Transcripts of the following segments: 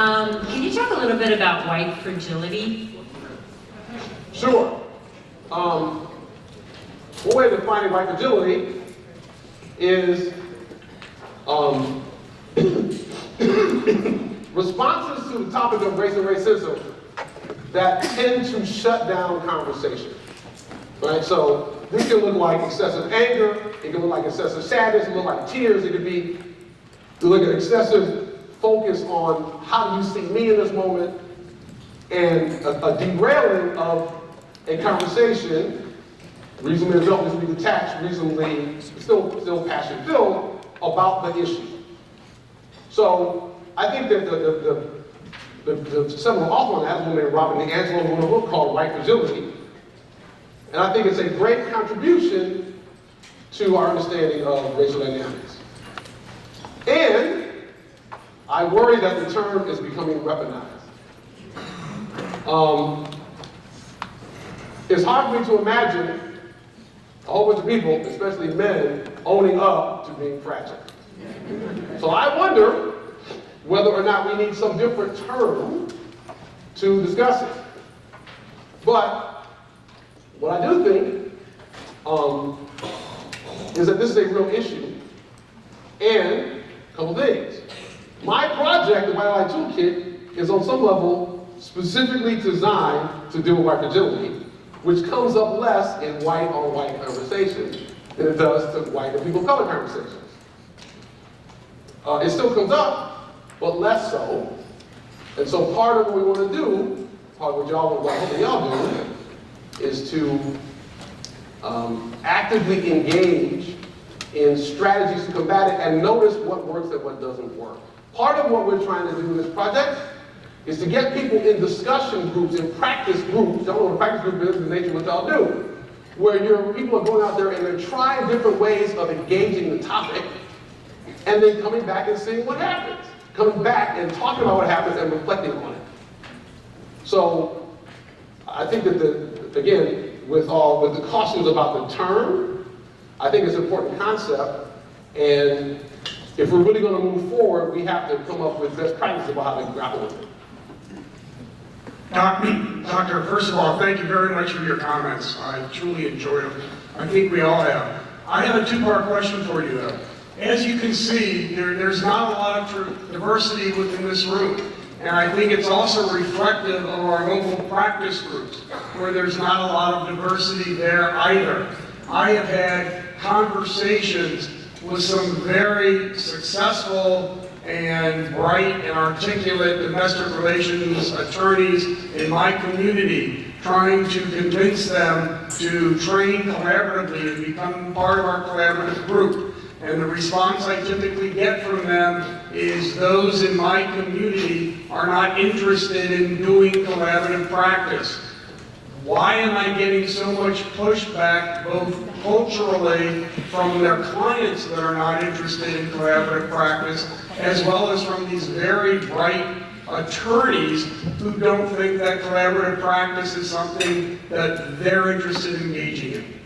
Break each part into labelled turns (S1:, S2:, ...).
S1: Can you talk a little bit about white fragility?
S2: Sure. One way of defining white fragility is responses to the topic of race and racism that tend to shut down conversation. Right? So this can look like excessive anger, it can look like excessive sadness, it can look like tears, it could be look at excessive focus on how do you see me in this moment, and a derailing of a conversation, reasonably adult, reasonably detached, reasonably still passion-filled about the issue. So I think that the seminal author on that is a woman named Robin DiAngelo, who wrote a book called White Fragility. And I think it's a great contribution to our understanding of racial dynamics. And I worry that the term is becoming weaponized. It's hard for me to imagine a whole bunch of people, especially men, owning up to being fragile. So I wonder whether or not we need some different term to discuss it. But what I do think is that this is a real issue, and a couple things. My project, the White Ally Toolkit, is on some level specifically designed to deal with white fragility, which comes up less in white-on-white conversations than it does to white and people of color conversations. It still comes up, but less so. And so part of what we want to do, part of what y'all, what I hope y'all do, is to actively engage in strategies to combat it and notice what works and what doesn't work. Part of what we're trying to do in this project is to get people in discussion groups, in practice groups. Y'all know what a practice group is, the nature of what y'all do, where people are going out there and they're trying different ways of engaging the topic, and then coming back and seeing what happens. Coming back and talking about what happens and reflecting on it. So I think that again, with the cautions about the term, I think it's an important concept, and if we're really going to move forward, we have to come up with best practices about how to grapple with it.
S3: Doctor, first of all, thank you very much for your comments. I truly enjoyed them. I think we all have. I have a two-part question for you, though. As you can see, there's not a lot of diversity within this room. And I think it's also reflective of our local practice groups, where there's not a lot of diversity there either. I have had conversations with some very successful and bright and articulate domestic relations attorneys in my community, trying to convince them to train collaboratively and become part of our collaborative group. And the response I typically get from them is those in my community are not interested in doing collaborative practice. Why am I getting so much pushback, both culturally from their clients that are not interested in collaborative practice, as well as from these very bright attorneys who don't think that collaborative practice is something that they're interested in engaging in?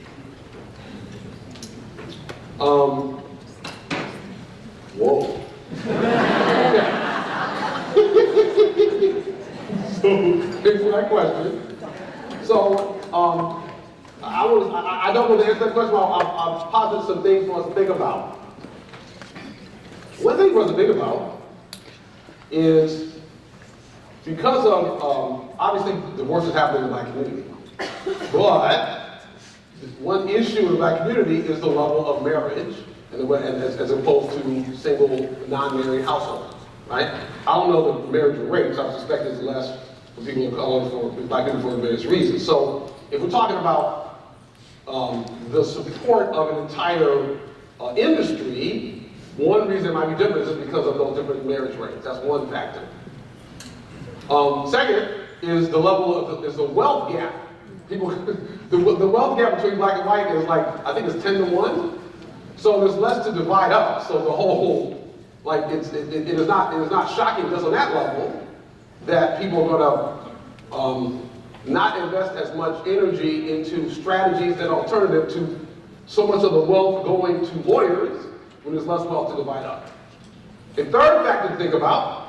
S2: Whoa. So, thanks for that question. So, I don't know the answer to that question. I'll posit some things for us to think about. One thing for us to think about is because of, obviously, divorce is happening in the Black community. But one issue in the Black community is the level of marriage as opposed to single, non-married households, right? I don't know the marriage rates. I suspect it's less for people of color, for Black people for various reasons. So if we're talking about the support of an entire industry, one reason it might be different is because of those different marriage rates. That's one factor. Second is the level of the wealth gap. People, the wealth gap between Black and white is like, I think it's 10 to 1. So there's less to divide up. So the whole, like, it is not shocking just on that level that people are going to not invest as much energy into strategies that are alternative to so much of the wealth going to lawyers when there's less wealth to divide up. A third factor to think about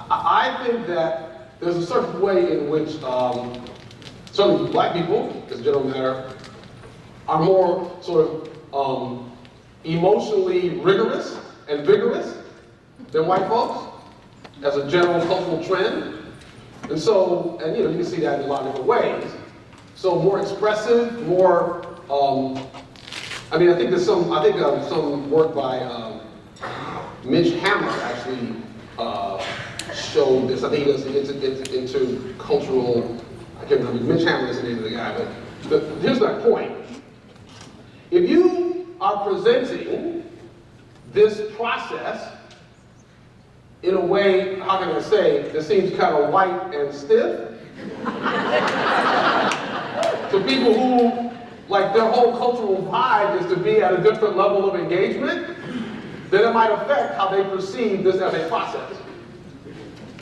S2: I think that there's a certain way in which certainly black people, as a general matter, are more sort of emotionally rigorous and vigorous than white folks as a general cultural trend. And so, and you can see that in a lot of different ways. So more expressive, more, I think there's some work by Mitch Hammer actually showed this. I think he does into cultural, I can't remember, Mitch Hammer is the name of the guy, but here's my point. If you are presenting this process in a way, how can I say, that seems kind of white and stiff, to people who, like, their whole cultural vibe is to be at a different level of engagement, then it might affect how they perceive this as a process.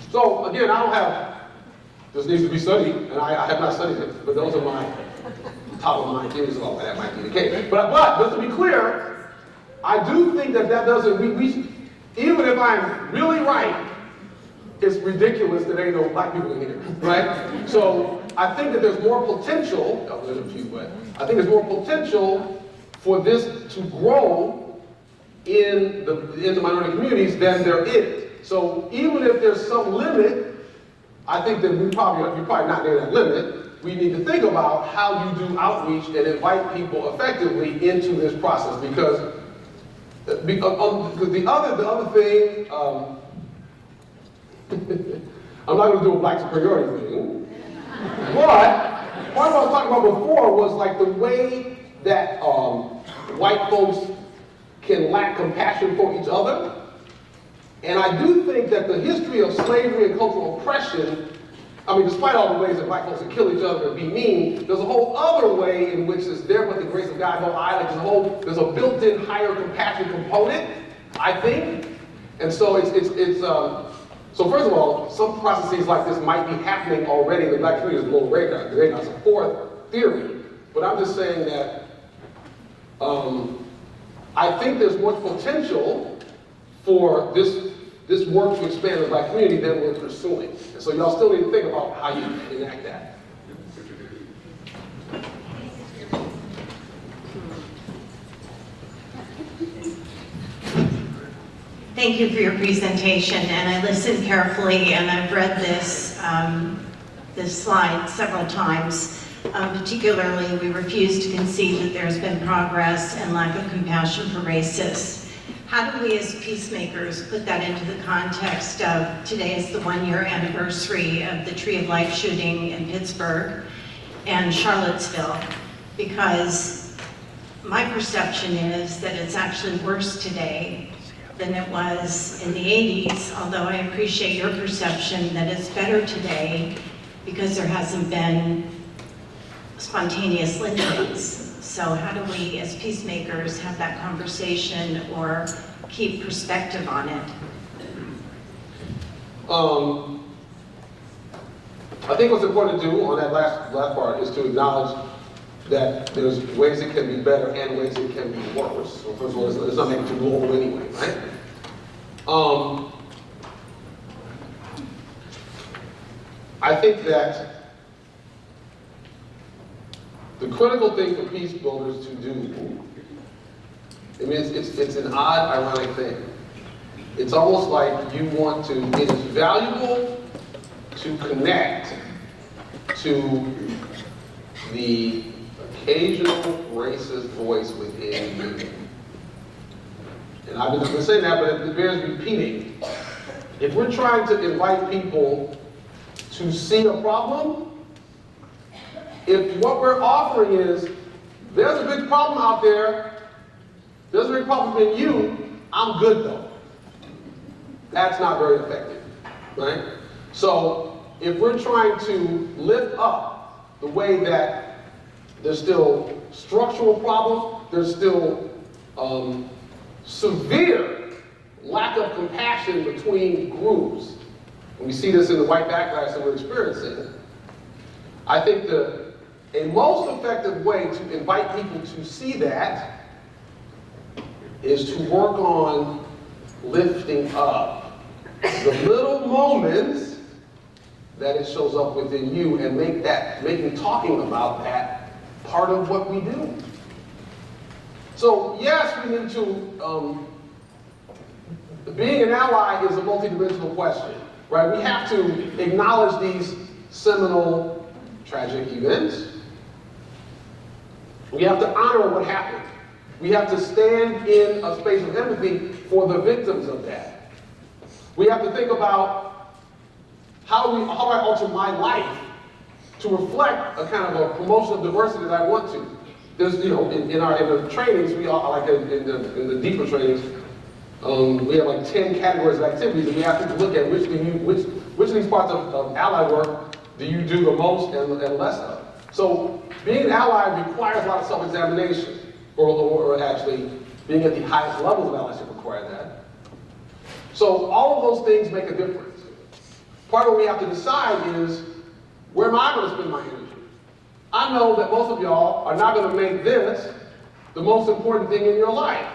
S2: So again, this needs to be studied, and I have not studied it, but those are my top of mind theories about why that might be the case. But just to be clear, I do think that doesn't, even if I'm really right, it's ridiculous that there ain't no black people in here, right? So I think that there's more potential, there's a few, but I think there's more potential for this to grow in the minority communities than there is. So even if there's some limit, I think that you're probably not near that limit. We need to think about how you do outreach and invite people effectively into this process, because the other thing, I'm not going to do a black superiority thing, but part of what I was talking about before was like the way that white folks can lack compassion for each other. And I do think that the history of slavery and cultural oppression, despite all the ways that black folks can kill each other and be mean, there's a whole other way in which it's there with the grace of God, there's a built-in higher compassion component, I think. And so so first of all, some processes like this might be happening already in the black community. There's a little radar. That's a fourth theory. But I'm just saying that I think there's more potential for this work to expand in the black community than we're pursuing. And so y'all still need to think about how you enact that.
S4: Thank you for your presentation, and I listened carefully, and I've read this slide several times. Particularly, we refuse to concede that there's been progress and lack of compassion for racists. How do we as peacemakers put that into the context of today is the 1-year anniversary of the Tree of Life shooting in Pittsburgh and Charlottesville? Because my perception is that it's actually worse today than it was in the 80s, although I appreciate your perception that it's better today because there hasn't been spontaneous lynchings. So how do we as peacemakers have that conversation or keep perspective on it?
S2: I think what's important to do on that last part is to acknowledge that there's ways it can be better and ways it can be worse. So first of all, it's not making too global anyway, right? I think that the critical thing for peace builders to do, it's an odd, ironic thing. It's almost like you want to, it is valuable to connect to the occasional racist voice within you. And I've been saying that, but it bears repeating. If we're trying to invite people to see a problem, if what we're offering is, there's a big problem out there, there's a big problem in you, I'm good though. That's not very effective, right? So if we're trying to lift up the way that there's still structural problems, there's still severe lack of compassion between groups, and we see this in the white backlash that we're experiencing, I think a most effective way to invite people to see that is to work on lifting up the little moments that it shows up within you and making talking about that part of what we do. So yes, we need to, being an ally is a multidimensional question, right? We have to acknowledge these seminal tragic events. We have to honor what happened. We have to stand in a space of empathy for the victims of that. We have to think about how do I alter my life to reflect a kind of a promotion of diversity that I want to. There's, in the trainings, we all, like in the deeper trainings, we have like 10 categories of activities, and we have to look at which of these parts of ally work do you do the most and less of. So being an ally requires a lot of self-examination, or actually being at the highest levels of allyship require that. So all of those things make a difference. Part of what we have to decide is, where am I going to spend my energy? I know that most of y'all are not going to make this the most important thing in your life.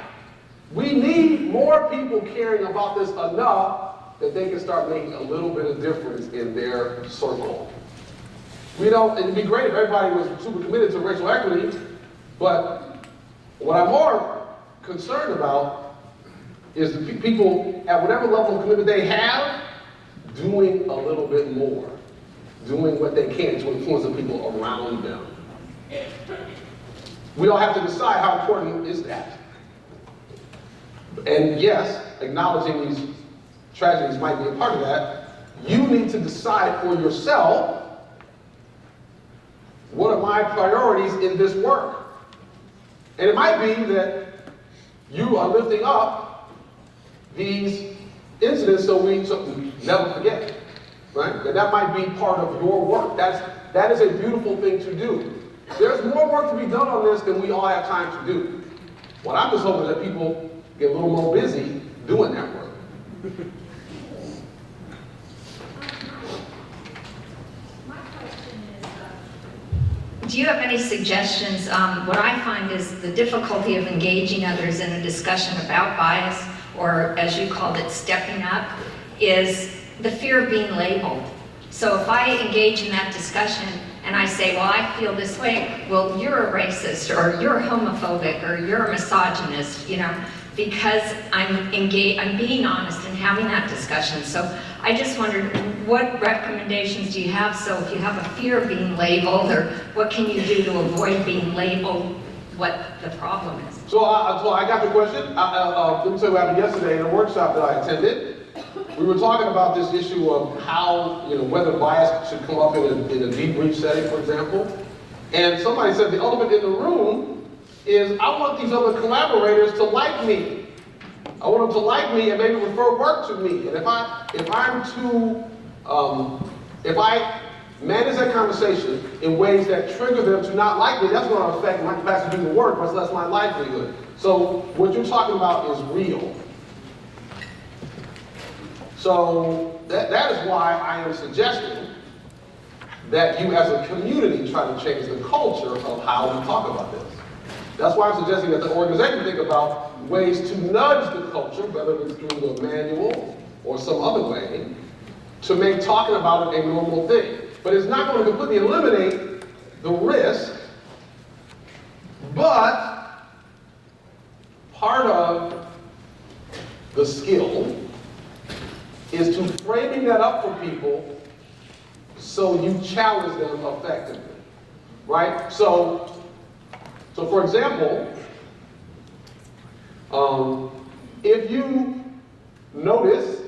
S2: We need more people caring about this enough that they can start making a little bit of difference in their circle. It'd be great if everybody was super committed to racial equity, but what I'm more concerned about is the people at whatever level of commitment they have doing a little bit more, doing what they can to influence the people around them. We all have to decide how important is that. And yes, acknowledging these tragedies might be a part of that. You need to decide for yourself, what are my priorities in this work? And it might be that you are lifting up these incidents so we never forget, right? And that might be part of your work. That is a beautiful thing to do. There's more work to be done on this than we all have time to do. What I'm just hoping that people get a little more busy doing that work.
S5: Do you have any suggestions? What I find is the difficulty of engaging others in a discussion about bias, or as you called it, stepping up, is the fear of being labeled. So if I engage in that discussion and I say, well, I feel this way, well, you're a racist, or you're homophobic, or you're a misogynist, because I'm being honest and having that discussion. So I just wondered, what recommendations do you have? So if you have a fear of being labeled, or what can you do to avoid being labeled, what the problem is?
S2: So I got the question. Let me tell you what happened yesterday in a workshop that I attended. We were talking about this issue of how, whether bias should come up in a debrief setting, for example. And somebody said the elephant in the room is, I want these other collaborators to like me. I want them to like me and maybe refer work to me. And if I manage that conversation in ways that trigger them to not like me, that's going to affect my capacity to do the work, much less my livelihood. So what you're talking about is real. So that is why I am suggesting that you as a community try to change the culture of how we talk about this. That's why I'm suggesting that the organization think about ways to nudge the culture, whether it's through the manual or some other way, to make talking about it a normal thing. But it's not going to completely eliminate the risk, but part of the skill is to framing that up for people so you challenge them effectively, right? So for example, if you notice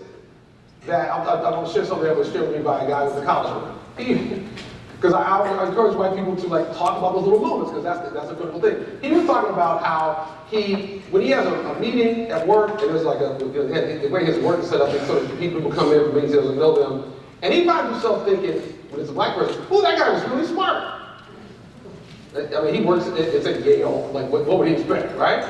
S2: that, I'm going to share something that was shared with me by a guy who's a college man. Because I encourage white people to talk about those little moments, because that's a critical thing. He was talking about how when he has a meeting at work, and there's the way his work is set up, and so people come in for meetings, he doesn't know them, and he finds himself thinking, when it's a black person, oh, that guy was really smart. I mean, he works, it's at Yale, what would he expect, right?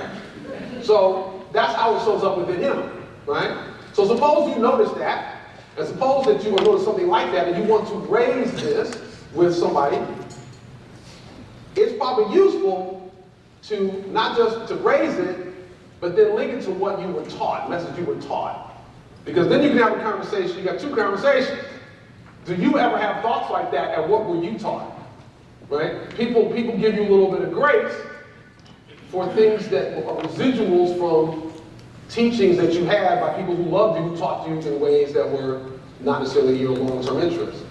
S2: So that's how it shows up within him, right? So suppose you notice that, and suppose that you notice something like that, and you want to raise this with somebody. It's probably useful to not just to raise it, but then link it to what you were taught, message you were taught. Because then you can have a conversation, you got two conversations. Do you ever have thoughts like that, and what were you taught? Right? People give you a little bit of grace for things that are residuals from teachings that you had by people who loved you, who taught you in ways that were not necessarily your long-term interest.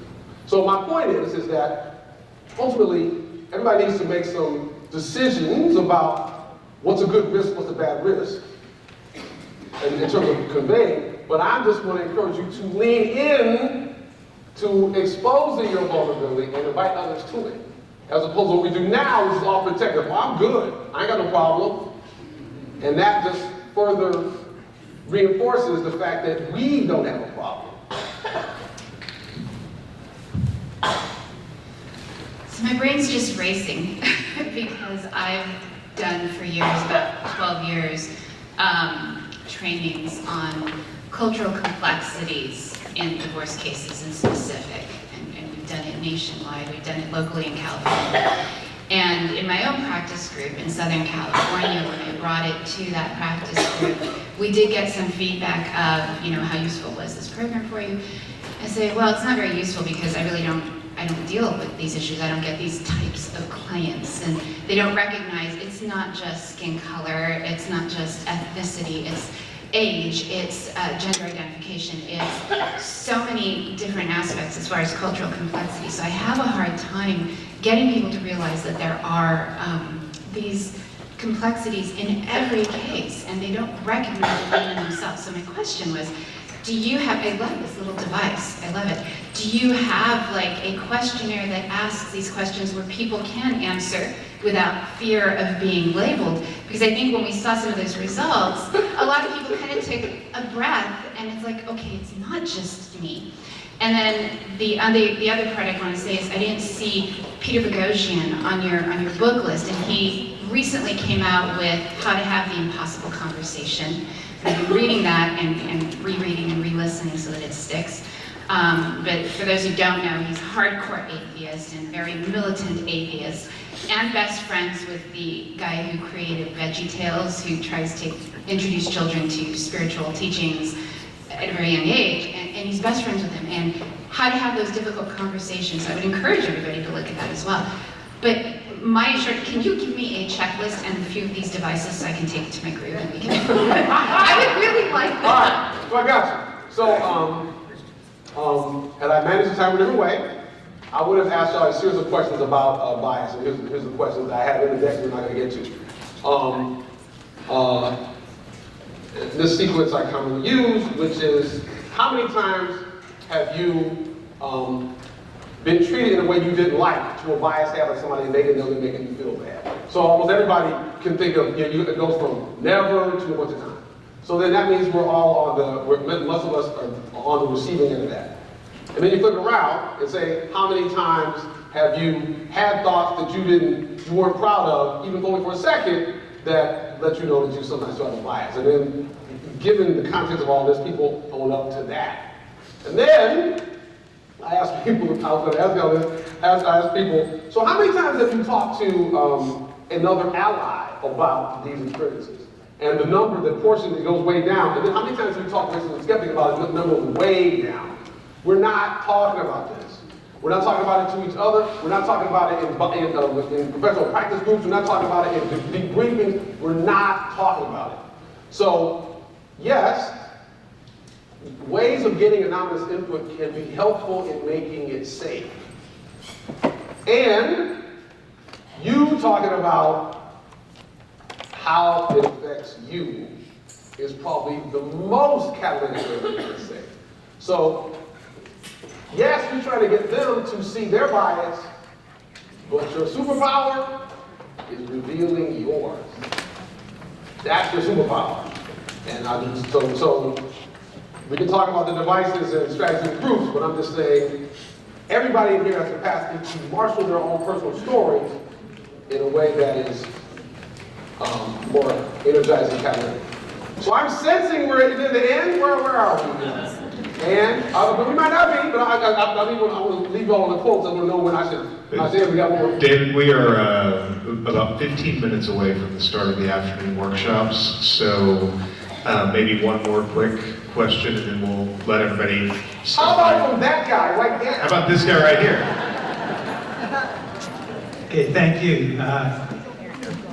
S2: So my point is that ultimately, everybody needs to make some decisions about what's a good risk, what's a bad risk, in terms of conveying. But I just want to encourage you to lean in to exposing your vulnerability and invite others to it. As opposed to what we do now, which is all protective. Well, I'm good. I ain't got no problem. And that just further reinforces the fact that we don't have a problem.
S6: So my brain's just racing because I've done for years, about 12 years, trainings on cultural complexities in divorce cases in specific. And we've done it nationwide, we've done it locally in California. And in my own practice group in Southern California, when I brought it to that practice group, we did get some feedback of, how useful was this program for you? I say, well, it's not very useful because I don't deal with these issues. I don't get these types of clients, and they don't recognize it's not just skin color, it's not just ethnicity, it's age, it's gender identification, it's so many different aspects as far as cultural complexity. So I have a hard time getting people to realize that there are these complexities in every case, and they don't recognize it in themselves. So my question was, do you have, I love this little device, I love it. Do you have like a questionnaire that asks these questions where people can answer without fear of being labeled? Because I think when we saw some of those results, a lot of people kind of took a breath and it's like, okay, it's not just me. And then the other part I want to say is I didn't see Peter Boghossian on your book list, and he recently came out with How to Have the Impossible Conversation. I've been reading that and rereading and re-listening so that it sticks. But for those who don't know, he's a hardcore atheist and very militant atheist, and best friends with the guy who created VeggieTales, who tries to introduce children to spiritual teachings at a very young age, and he's best friends with him. And how to have those difficult conversations, I would encourage everybody to look at that as well. But can you give me a checklist and a few of these devices so I can take it to my group and we can, I would really like that.
S2: All right, so I got you. So, had I managed the time a different way, I would have asked y'all a series of questions about bias, and here's the questions I have in the deck we're not going to get to. This sequence I commonly use, which is, how many times have you been treated in a way you didn't like to a biased habit, somebody they didn't know they're making you feel bad? So almost everybody can think of, it goes from never to a bunch of times. So then that means we're all most of us are on the receiving end of that. And then you flip it around and say, how many times have you had thoughts that you weren't proud of, even only for a second, that let you know that you sometimes still have a bias? And then, given the context of all this, people own up to that. And then, I asked people, I was going to ask y'all this, I asked people, so how many times have you talked to another ally about these experiences? And the portion that goes way down. And then how many times have you talked to a skeptic about it? The number was way down. We're not talking about this. We're not talking about it to each other. We're not talking about it in professional practice groups. We're not talking about it in debriefings. We're not talking about it. So, yes, ways of getting anonymous input can be helpful in making it safe. And you talking about how it affects you is probably the most catalytic way to make it safe. So, yes, you're trying to get them to see their bias, but your superpower is revealing yours. That's your superpower. And so we can talk about the devices and strategies and groups, but I'm just saying everybody in here has the capacity to marshal their own personal stories in a way that is more energizing, catalytic. So I'm sensing we're at the end. Where are we? And, but we might not be, but I want to leave you all in the quotes. I want to know when I said we got one more.
S7: David, we are about 15 minutes away from the start of the afternoon workshops, so maybe one more quick question and then we'll let everybody
S2: How about from that guy right there?
S7: How about this guy right here?
S8: Okay, thank you.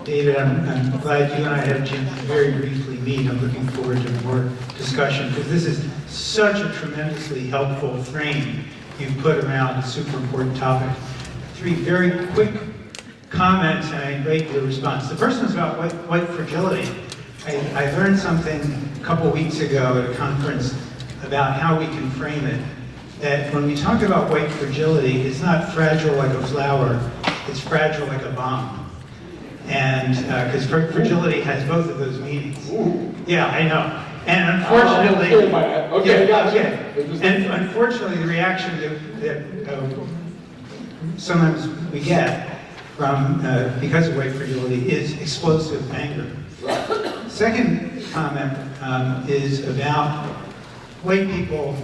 S8: David, I'm glad you and I had a chance to very briefly meet. I'm looking forward to more discussion because this is such a tremendously helpful frame you've put around a super important topic. 3 very quick comments and I invite your response. The first one's about white fragility. I learned something a couple weeks ago at a conference about how we can frame it. That when we talk about white fragility, it's not fragile like a flower, it's fragile like a bomb. And because fragility has both of those meanings.
S2: Ooh.
S8: Yeah, I know. And unfortunately,
S2: Okay, gotcha.
S8: And unfortunately, the reaction that sometimes we get from because of white fragility is explosive anger. Second comment is about white people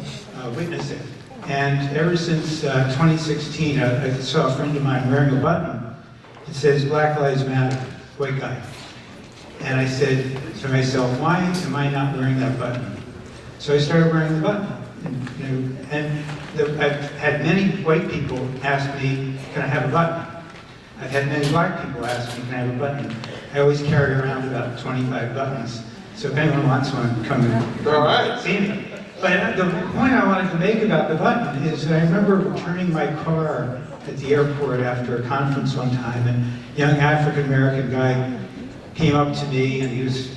S8: witnessing. And ever since 2016, I saw a friend of mine wearing a button that says Black Lives Matter, white guy. And I said to myself, why am I not wearing that button? So I started wearing the button. I've had many white people ask me, can I have a button? I've had many black people ask me, can I have a button? I always carry around about 25 buttons. So if anyone wants one, come and see me. But the point I wanted to make about the button is that I remember returning my car at the airport after a conference one time, and a young African-American guy came up to me and he was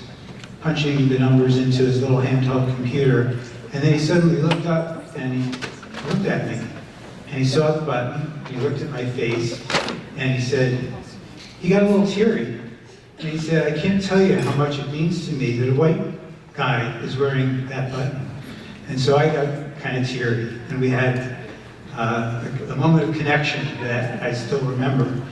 S8: punching the numbers into his little handheld computer, and then he suddenly looked up and he looked at me, and he saw the button, he looked at my face, and he said, he got a little teary, and he said, I can't tell you how much it means to me that a white guy is wearing that button. And so I got kind of teary, and we had a moment of connection that I still remember.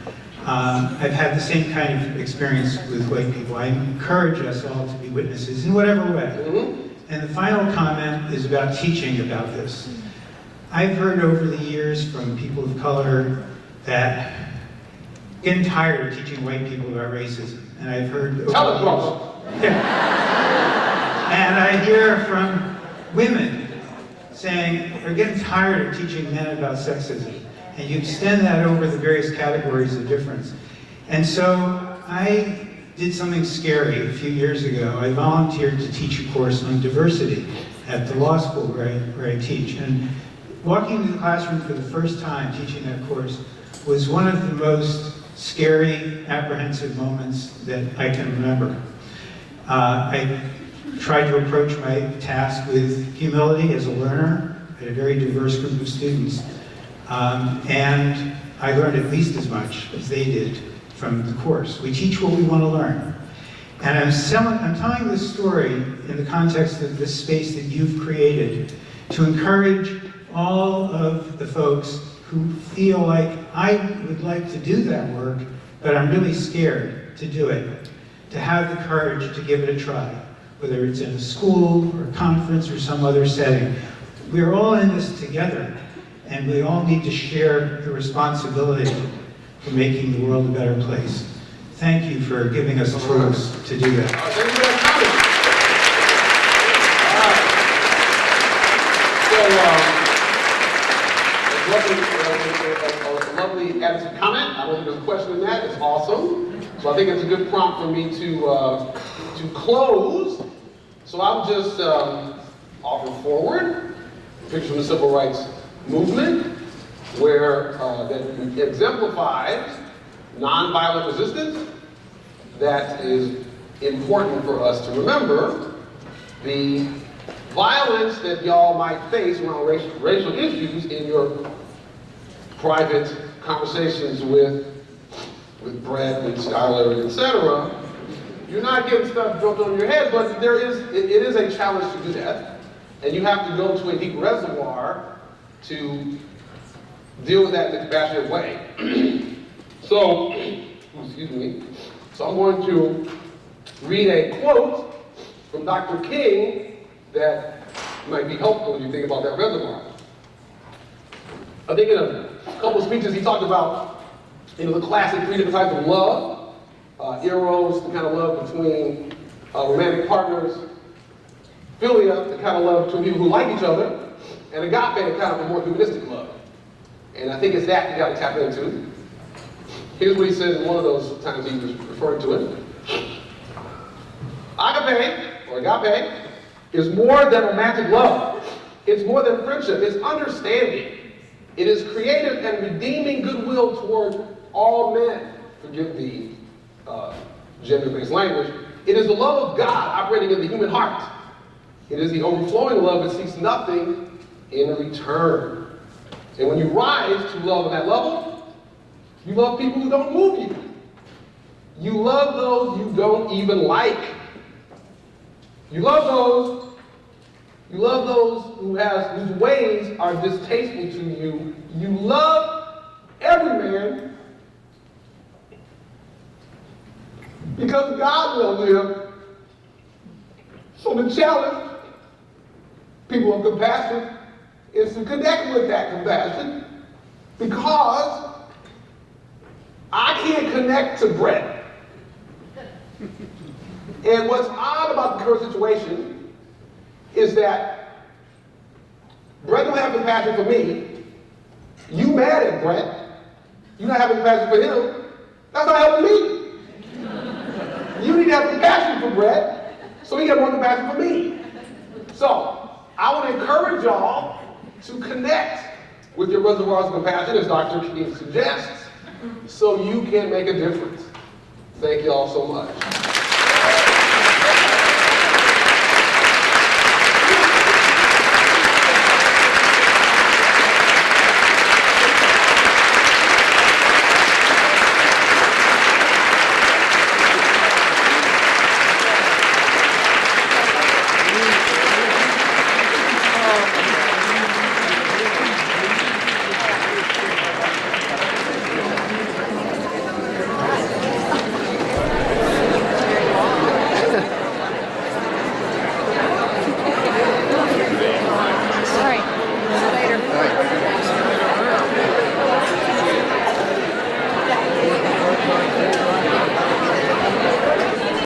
S8: I've had the same kind of experience with white people. I encourage us all to be witnesses in whatever way.
S2: Mm-hmm.
S8: And the final comment is about teaching about this. I've heard over the years from people of color that getting tired of teaching white people about racism. And I've heard over
S2: Tell us,
S8: the
S2: brother.
S8: years, and I hear from women saying they're getting tired of teaching men about sexism. And you extend that over the various categories of difference. And so I did something scary a few years ago. I volunteered to teach a course on diversity at the law school where I teach. And walking into the classroom for the first time teaching that course was one of the most scary, apprehensive moments that I can remember. I tried to approach my task with humility as a learner. I had a very diverse group of students. And I learned at least as much as they did from the course. We teach what we want to learn. And I'm telling this story in the context of this space that you've created to encourage all of the folks who feel like I would like to do that work, but I'm really scared to do it, to have the courage to give it a try, whether it's in a school or a conference or some other setting. We're all in this together, and we all need to share the responsibility for making the world a better place. Thank you for giving us tools to do that.
S2: Thank you for that comment. So, a lovely attitude comment. I don't think there's a question in that. It's awesome. So I think it's a good prompt for me to close. So I'll just offer forward a picture from the civil rights movement where that exemplifies nonviolent resistance. That is important for us to remember. The violence that y'all might face around racial issues in your private conversations with Brett, with Skylar, etc. You're not getting stuff built on your head, but it is a challenge to do that. And you have to go to a deep reservoir to deal with that in a compassionate way. So, excuse me. So I'm going to read a quote from Dr. King that might be helpful when you think about that reservoir. I think in a couple of speeches he talked about, the classic 3 different types of love. Eros, the kind of love between romantic partners. Philia, the kind of love between people who like each other. And agape, the kind of a more humanistic love. And I think it's that you got to tap into. Here's what he said in one of those times he was referring to it. Agape, or agape, is more than romantic love. It's more than friendship. It's understanding. It is creative and redeeming goodwill toward all men. Forgive the gender-based language. It is the love of God operating in the human heart. It is the overflowing love that seeks nothing in return. And when you rise to love on that level, you love people who don't move you. You love those you don't even like. You love those whose ways are distasteful to you. You love every man because God loves him. So the challenge, people of compassion, is to connect with that compassion, because I can't connect to Brett. And what's odd about the current situation is that Brett don't have compassion for me. You mad at Brett. You not having compassion for him. That's not helping me. You need to have compassion for Brett, so he got more compassion for me. So I want to encourage y'all to connect with your reservoirs of compassion, as Dr. King suggests, so you can make a difference. Thank y'all so much.